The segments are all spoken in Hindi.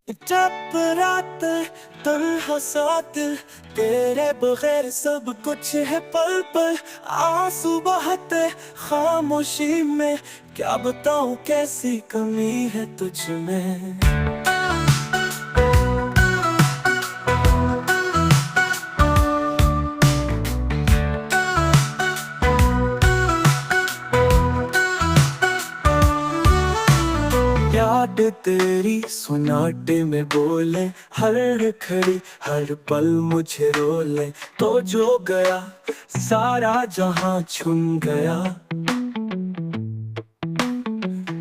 जब रात तन्हा सा दिल, तेरे बगैर सब कुछ है पल पल। आंसू बहते खामोशी में, क्या बताऊं कैसी कमी है तुझ में। याद तेरी सुनाटे में बोले, हर घड़ी हर पल मुझे रोले। तो जो गया सारा जहां छून गया,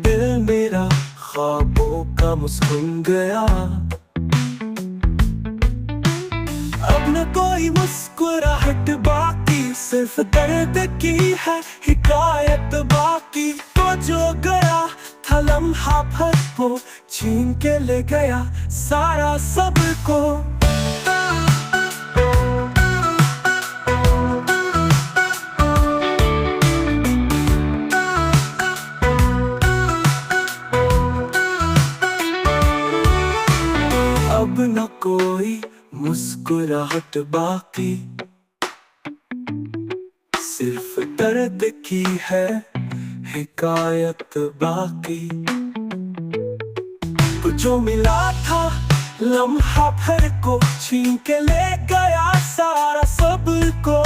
दिल मेरा ख्वाबों का मुस्कुन गया। अब न कोई मुस्कुराहट बाकी, सिर्फ दर्द की है हिकायत बाकी। तो जो गया था लम्हा भर वो, छीन के ले गया सारा सब्र को। अब न कोई मुस्कुराहट बाकी, सिर्फ दर्द की है हिकायत बाकी। तो जो मिला था लम्हा भर को, छीन के ले गया सारा सब्र को।